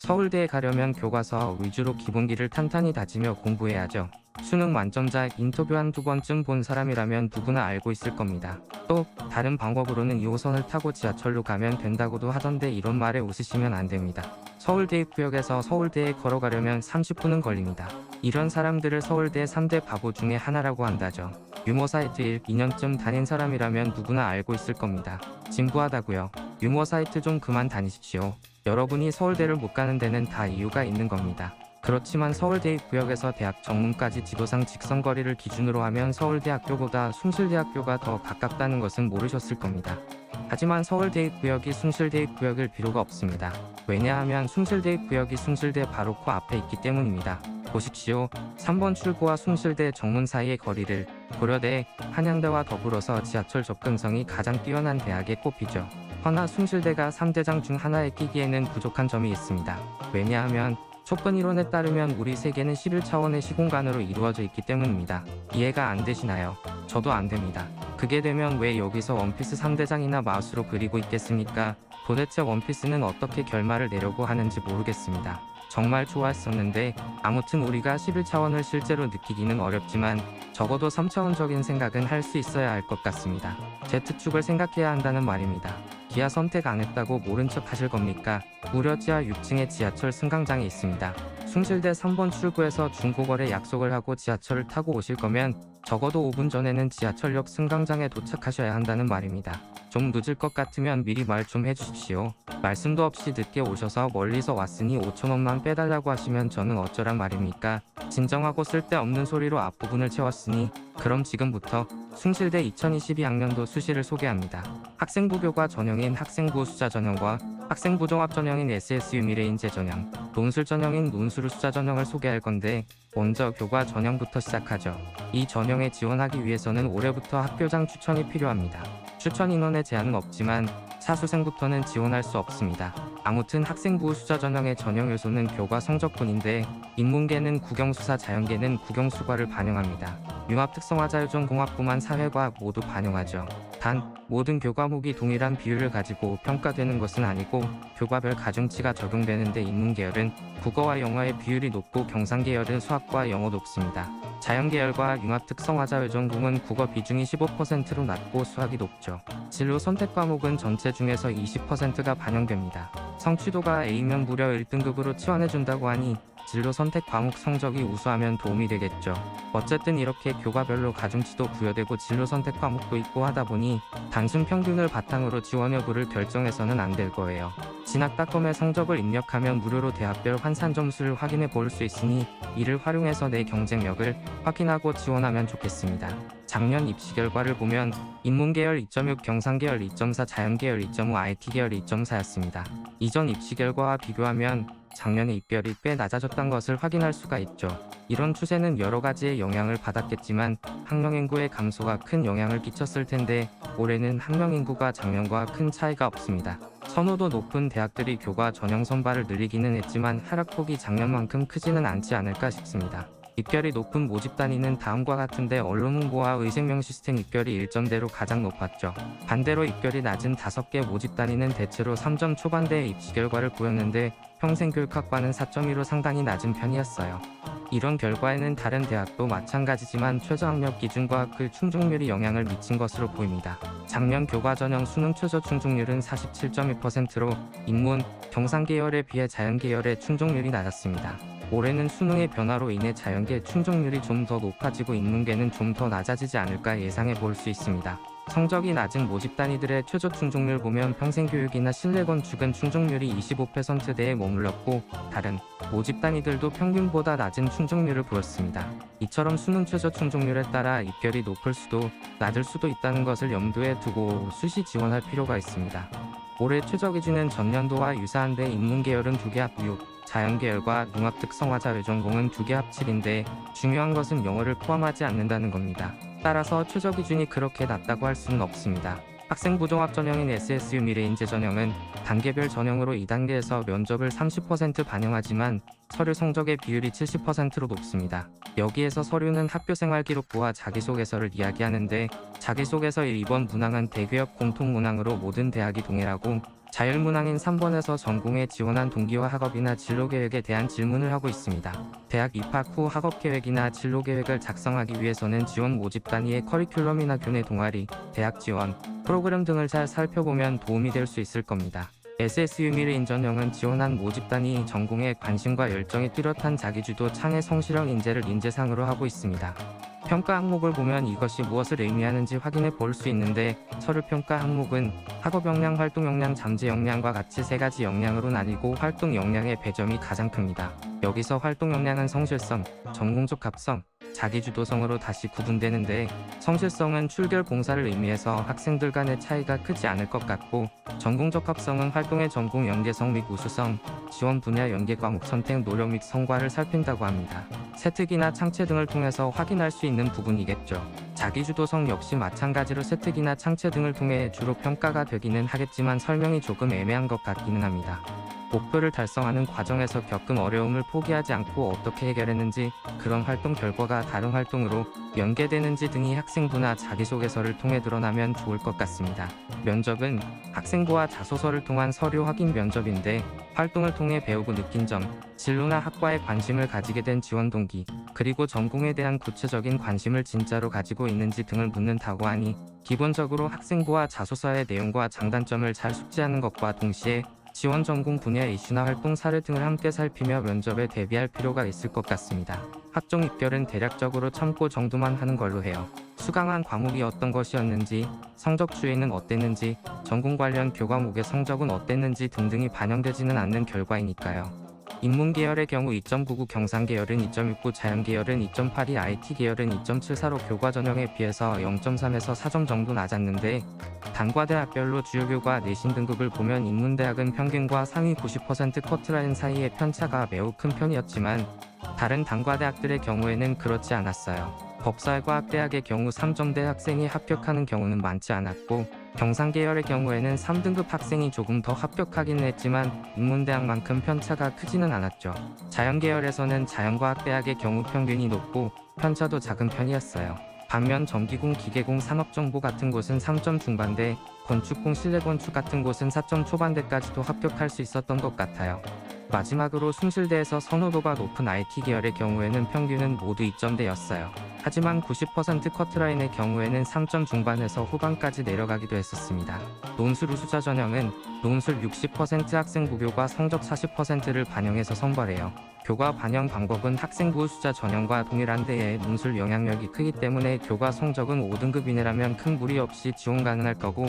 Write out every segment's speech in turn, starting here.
서울대에 가려면 교과서 위주로 기본기를 탄탄히 다지며 공부해야죠. 수능 만점자 인터뷰 한두 번쯤 본 사람이라면 누구나 알고 있을 겁니다. 또 다른 방법으로는 2호선을 타고 지하철로 가면 된다고도 하던데 이런 말에 웃으시면 안 됩니다. 서울대 입구역에서 서울대에 걸어가려면 30분은 걸립니다. 이런 사람들을 서울대 3대 바보 중에 하나라고 한다죠. 유머 사이트 1, 2년쯤 다닌 사람이라면 누구나 알고 있을 겁니다. 진부하다고요? 유머 사이트 좀 그만 다니십시오. 여러분이 서울대를 못 가는 데는 다 이유가 있는 겁니다. 그렇지만 서울대 입구역에서 대학 정문까지 지도상 직선거리를 기준으로 하면 서울대학교보다 숭실대학교가 더 가깝다는 것은 모르셨을 겁니다. 하지만 서울대 입구역이 숭실대 입구역일 필요가 없습니다. 왜냐하면 숭실대 입구역이 숭실대 바로 코앞에 있기 때문입니다. 보십시오. 3번 출구와 숭실대 정문 사이의 거리를 고려대, 한양대와 더불어서 지하철 접근성이 가장 뛰어난 대학에 꼽히죠. 허나 숭실대가 3대장 중 하나에 끼기에는 부족한 점이 있습니다. 왜냐하면 촉근 이론에 따르면 우리 세계는 11차원의 시공간으로 이루어져 있기 때문입니다. 이해가 안 되시나요? 저도 안 됩니다. 그게 되면 왜 여기서 원피스 3대장이나 마우스로 그리고 있겠습니까? 도대체 원피스는 어떻게 결말을 내려고 하는지 모르겠습니다. 정말 좋아했었는데 아무튼 우리가 11차원을 실제로 느끼기는 어렵지만 적어도 3차원적인 생각은 할 수 있어야 할 것 같습니다. Z축을 생각해야 한다는 말입니다. 기아 선택 안 했다고 모른 척 하실 겁니까? 무려 지하 6층에 지하철 승강장이 있습니다. 숭실대 3번 출구에서 중고거래 약속을 하고 지하철을 타고 오실 거면 적어도 5분 전에는 지하철역 승강장에 도착하셔야 한다는 말입니다. 좀 늦을 것 같으면 미리 말 좀 해주십시오. 말씀도 없이 늦게 오셔서 멀리서 왔으니 5,000원만 빼달라고 하시면 저는 어쩌란 말입니까? 진정하고 쓸데없는 소리로 앞부분을 채웠으니 그럼 지금부터 숭실대 2022학년도 수시를 소개합니다. 학생부 교과 전형인 학생부 숫자 전형과 학생부 종합 전형인 SSU 미래인재 전형, 논술 전형인 논술 숫자 전형을 소개할 건데 먼저 교과 전형부터 시작하죠. 이 전형에 지원하기 위해서는 올해부터 학교장 추천이 필요합니다. 추천 인원에 제한은 없지만 사수생부터는 지원할 수 없습니다. 아무튼 학생부 숫자 전형의 전형 요소는 교과 성적뿐인데 인문계는 국영수사, 자연계는 국영수과를 반영합니다. 융합특성화자유전공학부만 사회과학 모두 반영하죠. 단 모든 교과목이 동일한 비율을 가지고 평가되는 것은 아니고 교과별 가중치가 적용되는데 인문계열은 국어와 영어의 비율이 높고 경상계열은 수학과 영어 높습니다. 자연계열과 융합특성화자유전공은 국어 비중이 15%로 낮고 수학이 높죠. 진로 선택 과목은 전체 중에서 20%가 반영됩니다. 성취도가 A면 무려 1등급으로 치환해준다고 하니 진로 선택 과목 성적이 우수하면 도움이 되겠죠. 어쨌든 이렇게 교과별로 가중치도 부여되고 진로 선택 과목도 있고 하다 보니 단순 평균을 바탕으로 지원 여부를 결정해서는 안 될 거예요. 진학닷컴에 성적을 입력하면 무료로 대학별 환산 점수를 확인해 볼 수 있으니 이를 활용해서 내 경쟁력을 확인하고 지원하면 좋겠습니다. 작년 입시 결과를 보면 인문계열 2.6, 경상계열 2.4, 자연계열 2.5, IT계열 2.4였습니다. 이전 입시 결과와 비교하면 작년에 입결이 꽤 낮아졌던 것을 확인할 수가 있죠. 이런 추세는 여러 가지의 영향을 받았겠지만 학령인구의 감소가 큰 영향을 끼쳤을 텐데 올해는 학령인구가 작년과 큰 차이가 없습니다. 선호도 높은 대학들이 교과 전형 선발을 늘리기는 했지만 하락폭이 작년만큼 크지는 않지 않을까 싶습니다. 입결이 높은 모집 단위는 다음과 같은데 언론 홍보와 의생명 시스템 입결이 1점대로 가장 높았죠. 반대로 입결이 낮은 5개 모집 단위는 대체로 3점 초반대의 입시 결과를 보였는데 평생교육학과는 4.2로 상당히 낮은 편이었어요. 이런 결과에는 다른 대학도 마찬가지지만 최저학력 기준과 그 충족률이 영향을 미친 것으로 보입니다. 작년 교과 전형 수능 최저 충족률은 47.2%로 인문, 경상계열에 비해 자연계열의 충족률이 낮았습니다. 올해는 수능의 변화로 인해 자연계 충족률이 좀 더 높아지고 인문계는 좀 더 낮아지지 않을까 예상해 볼 수 있습니다. 성적이 낮은 모집 단위들의 최저 충족률 보면 평생교육이나 실내건축은 충족률이 25%대에 머물렀고 다른 모집 단위들도 평균보다 낮은 충족률을 보였습니다. 이처럼 수능 최저 충족률에 따라 입결이 높을 수도 낮을 수도 있다는 것을 염두에 두고 수시 지원할 필요가 있습니다. 올해 최저 기준은 전년도와 유사한데 인문계열은 2개 합 6, 자연계열과 융합특성화자유전공은 2개 합 7인데 중요한 것은 영어를 포함하지 않는다는 겁니다. 따라서 최저 기준이 그렇게 낮다고 할 수는 없습니다. 학생부 종합 전형인 SSU 미래인재 전형은 단계별 전형으로 2단계에서 면접을 30% 반영하지만 서류 성적의 비율이 70%로 높습니다. 여기에서 서류는 학교생활기록부와 자기소개서를 이야기하는데 자기소개서 1, 2번 문항은 대기업 공통문항으로 모든 대학이 동일하고 자율문항인 3번에서 전공에 지원한 동기와 학업이나 진로계획에 대한 질문을 하고 있습니다. 대학 입학 후 학업계획이나 진로계획을 작성하기 위해서는 지원 모집 단위의 커리큘럼이나 교내 동아리, 대학 지원, 프로그램 등을 잘 살펴보면 도움이 될 수 있을 겁니다. SSU 미래인전형은 지원한 모집 단위 전공에 관심과 열정이 뚜렷한 자기주도 창의 성실형 인재를 인재상으로 하고 있습니다. 평가 항목을 보면 이것이 무엇을 의미하는지 확인해 볼 수 있는데, 서류 평가 항목은 학업 역량, 활동 역량, 잠재 역량과 같이 세 가지 역량으로 나뉘고 활동 역량의 배점이 가장 큽니다. 여기서 활동 역량은 성실성, 전공적 합성, 자기주도성으로 다시 구분되는데, 성실성은 출결 봉사를 의미해서 학생들 간의 차이가 크지 않을 것 같고, 전공적 합성은 활동의 전공 연계성 및 우수성, 지원 분야 연계 과목 선택 노력 및 성과를 살핀다고 합니다. 세특이나 창체 등을 통해서 확인할 수 있는 부분이겠죠. 자기주도성 역시 마찬가지로 세특이나 창체 등을 통해 주로 평가가 되기는 하겠지만 설명이 조금 애매한 것 같기는 합니다. 목표를 달성하는 과정에서 겪은 어려움을 포기하지 않고 어떻게 해결했는지, 그런 활동 결과가 다른 활동으로 연계되는지 등이 학생부나 자기소개서를 통해 드러나면 좋을 것 같습니다. 면접은 학생부와 자소서를 통한 서류 확인 면접인데, 활동을 통해 배우고 느낀 점, 진로나 학과에 관심을 가지게 된 지원 동기, 그리고 전공에 대한 구체적인 관심을 진짜로 가지고 있는지 등을 묻는다고 하니, 기본적으로 학생부와 자소서의 내용과 장단점을 잘 숙지하는 것과 동시에 지원 전공 분야 이슈나 활동 사례 등을 함께 살피며 면접에 대비할 필요가 있을 것 같습니다. 학종 입결은 대략적으로 참고 정도만 하는 걸로 해요. 수강한 과목이 어떤 것이었는지, 성적 추이는 어땠는지, 전공 관련 교과목의 성적은 어땠는지 등등이 반영되지는 않는 결과이니까요. 인문계열의 경우 2.99, 경상계열은 2.69, 자연계열은 2.82, IT계열은 2.74로 교과 전형에 비해서 0.3에서 4점 정도 낮았는데, 단과대학별로 주요 교과 내신 등급을 보면 인문대학은 평균과 상위 90% 커트라인 사이의 편차가 매우 큰 편이었지만, 다른 단과대학들의 경우에는 그렇지 않았어요. 법사회과학대학의 경우 3점대 학생이 합격하는 경우는 많지 않았고, 경상계열의 경우에는 3등급 학생이 조금 더 합격하기는 했지만 인문대학만큼 편차가 크지는 않았죠. 자연계열에서는 자연과학대학의 경우 평균이 높고 편차도 작은 편이었어요. 반면 전기공, 기계공, 산업정보 같은 곳은 3점 중반대, 건축공, 실내건축 같은 곳은 4점 초반대까지도 합격할 수 있었던 것 같아요. 마지막으로 숭실대에서 선호도가 높은 IT계열의 경우에는 평균은 모두 2점대였어요. 하지만 90% 커트라인의 경우에는 3점 중반에서 후반까지 내려가기도 했었습니다. 논술 우수자 전형은 논술 60% 학생부 교과 성적 40%를 반영해서 선발해요. 교과 반영 방법은 학생부 우수자 전형과 동일한 데에 논술 영향력이 크기 때문에 교과 성적은 5등급 이내라면 큰 무리 없이 지원 가능할 거고,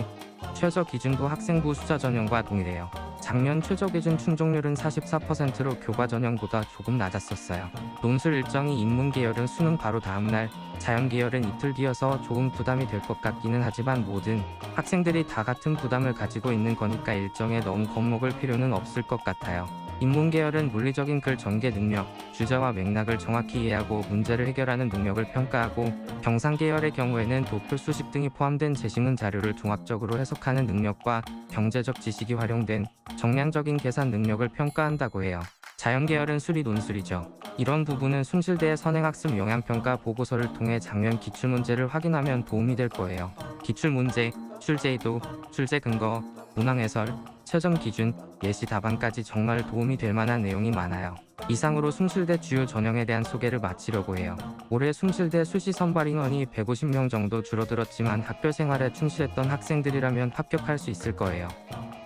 최저 기준도 학생부 우수자 전형과 동일해요. 작년 최저 기준 충족률은 44%로 교과 전형보다 조금 낮았었어요. 논술 일정이 인문계열은 수능 바로 다음날, 자연계열은 이틀 뒤여서 조금 부담이 될 것 같기는 하지만 모든 학생들이 다 같은 부담을 가지고 있는 거니까 일정에 너무 겁먹을 필요는 없을 것 같아요. 인문계열은 물리적인 글 전개 능력, 주제와 맥락을 정확히 이해하고 문제를 해결하는 능력을 평가하고, 경상계열의 경우에는 도표, 수식 등이 포함된 제시문 자료를 종합적으로 해석하는 능력과 경제적 지식이 활용된 정량적인 계산 능력을 평가한다고 해요. 자연계열은 수리 논술이죠. 이런 부분은 숭실대의 선행학습 영향평가 보고서를 통해 작년 기출문제를 확인하면 도움이 될 거예요. 기출문제, 출제의도, 출제 근거, 문항 해설, 최종 기준, 예시 답안까지 정말 도움이 될 만한 내용이 많아요. 이상으로 숭실대 주요 전형에 대한 소개를 마치려고 해요. 올해 숭실대 수시 선발 인원이 150명 정도 줄어들었지만 학교 생활에 충실했던 학생들이라면 합격할 수 있을 거예요.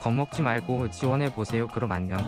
겁먹지 말고 지원해보세요. 그럼 안녕.